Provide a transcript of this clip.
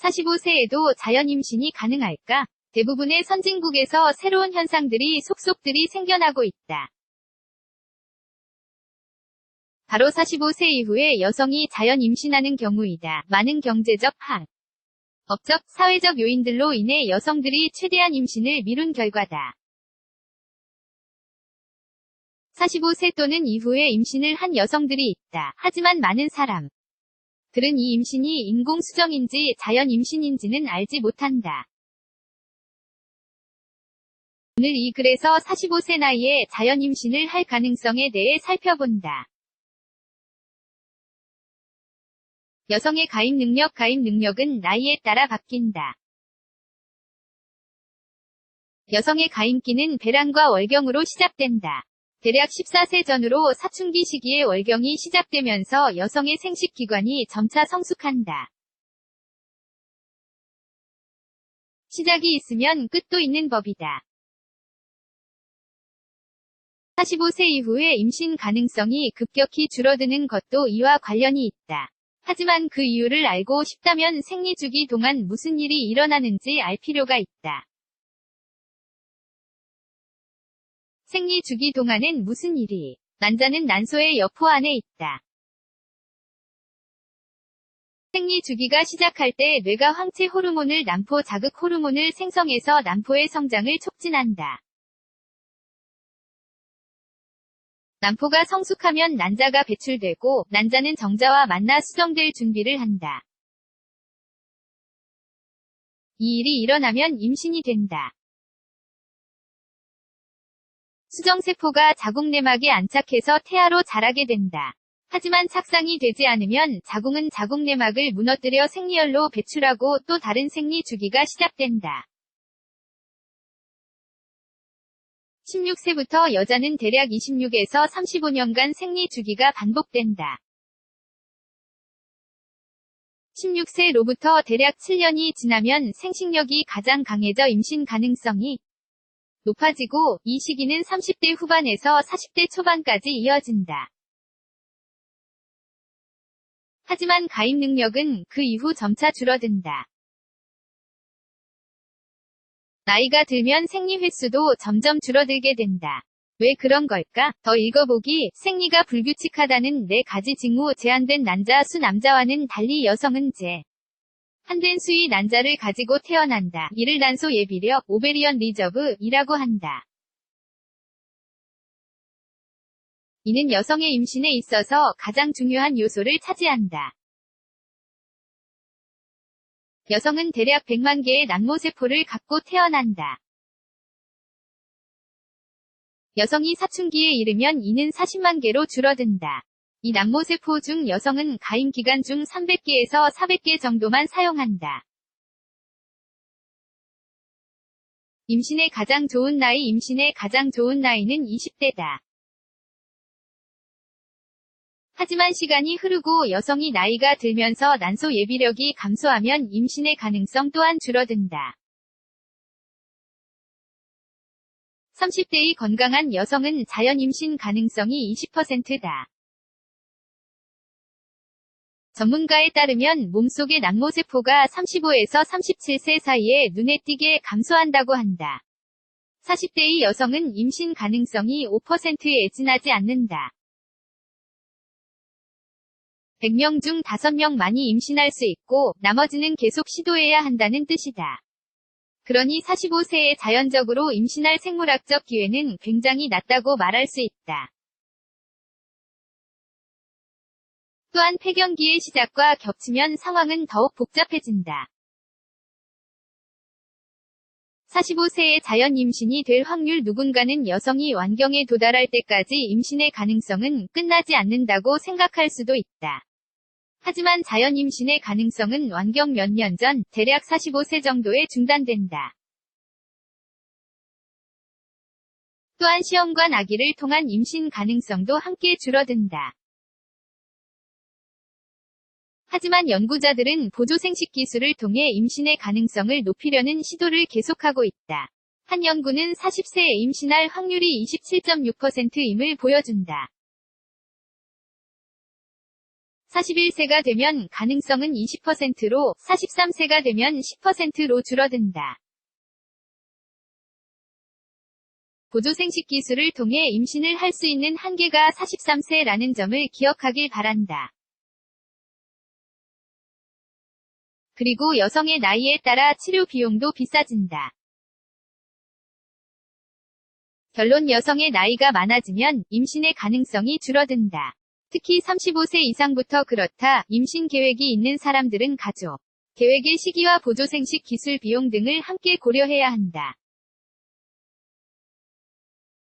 45세에도 자연 임신이 가능할까? 대부분의 선진국에서 새로운 현상들이 속속들이 생겨나고 있다. 바로 45세 이후에 여성이 자연 임신하는 경우이다. 많은 경제적, 업적, 사회적 요인들로 인해 여성들이 최대한 임신을 미룬 결과다. 45세 또는 이후에 임신을 한 여성들이 있다. 하지만 많은 사람들은 이 임신이 인공수정인지 자연 임신인지는 알지 못한다. 오늘 이 글에서 45세 나이에 자연 임신을 할 가능성에 대해 살펴본다. 여성의 가임 능력은 나이에 따라 바뀐다. 여성의 가임기는 배란과 월경으로 시작된다. 대략 14세 전후로 사춘기 시기에 월경이 시작되면서 여성의 생식기관이 점차 성숙한다. 시작이 있으면 끝도 있는 법이다. 45세 이후에 임신 가능성이 급격히 줄어드는 것도 이와 관련이 있다. 하지만 그 이유를 알고 싶다면 생리주기 동안 무슨 일이 일어나는지 알 필요가 있다. 생리주기 동안엔 무슨 일이? 난자는 난소의 여포 안에 있다. 생리주기가 시작할 때 뇌가 황체 호르몬을 난포 자극 호르몬을 생성해서 난포의 성장을 촉진한다. 난포가 성숙하면 난자가 배출되고 난자는 정자와 만나 수정될 준비를 한다. 이 일이 일어나면 임신이 된다. 수정세포가 자궁내막에 안착해서 태아로 자라게 된다. 하지만 착상이 되지 않으면 자궁은 자궁내막을 무너뜨려 생리혈로 배출하고 또 다른 생리 주기가 시작된다. 16세부터 여자는 대략 26에서 35년간 생리 주기가 반복된다. 16세로부터 대략 7년이 지나면 생식력이 가장 강해져 임신 가능성이 높아지고 이 시기는 30대 후반에서 40대 초반까지 이어진다. 하지만 가임 능력은 그 이후 점차 줄어든다. 나이가 들면 생리 횟수도 점점 줄어들게 된다. 왜 그런 걸까? 더 읽어보기. 생리가 불규칙하다는 4가지 징후. 제한된 난자 수. 남자와는 달리 여성은 제한된 수의 난자를 가지고 태어난다. 이를 난소 예비력, 오베리언 리저브이라고 한다. 이는 여성의 임신에 있어서 가장 중요한 요소를 차지한다. 여성은 대략 100만 개의 난모세포를 갖고 태어난다. 여성이 사춘기에 이르면 이는 40만 개로 줄어든다. 이 난모세포 중 여성은 가임 기간 중 300개에서 400개 정도만 사용한다. 임신의 가장 좋은 나이. 임신의 가장 좋은 나이는 20대다. 하지만 시간이 흐르고 여성이 나이가 들면서 난소 예비력이 감소하면 임신의 가능성 또한 줄어든다. 30대의 건강한 여성은 자연 임신 가능성이 20%다. 전문가에 따르면 몸속의 난모세포가 35에서 37세 사이에 눈에 띄게 감소한다고 한다. 40대의 여성은 임신 가능성이 5%에 지나지 않는다. 100명 중 5명만이 임신할 수 있고 나머지는 계속 시도해야 한다는 뜻이다. 그러니 45세에 자연적으로 임신할 생물학적 기회는 굉장히 낮다고 말할 수 있다. 또한 폐경기의 시작과 겹치면 상황은 더욱 복잡해진다. 45세에 자연 임신이 될 확률. 누군가는 여성이 완경에 도달할 때까지 임신의 가능성은 끝나지 않는다고 생각할 수도 있다. 하지만 자연 임신의 가능성은 완경 몇 년 전, 대략 45세 정도에 중단된다. 또한 시험관 아기를 통한 임신 가능성도 함께 줄어든다. 하지만 연구자들은 보조생식 기술을 통해 임신의 가능성을 높이려는 시도를 계속하고 있다. 한 연구는 40세에 임신할 확률이 27.6%임을 보여준다. 41세가 되면 가능성은 20%로, 43세가 되면 10%로 줄어든다. 보조생식 기술을 통해 임신을 할 수 있는 한계가 43세라는 점을 기억하길 바란다. 그리고 여성의 나이에 따라 치료 비용도 비싸진다. 결론 여성의 나이가 많아지면 임신의 가능성이 줄어든다. 특히 35세 이상부터 그렇다. 임신 계획이 있는 사람들은 가족 계획의 시기와 보조생식 기술 비용 등을 함께 고려해야 한다.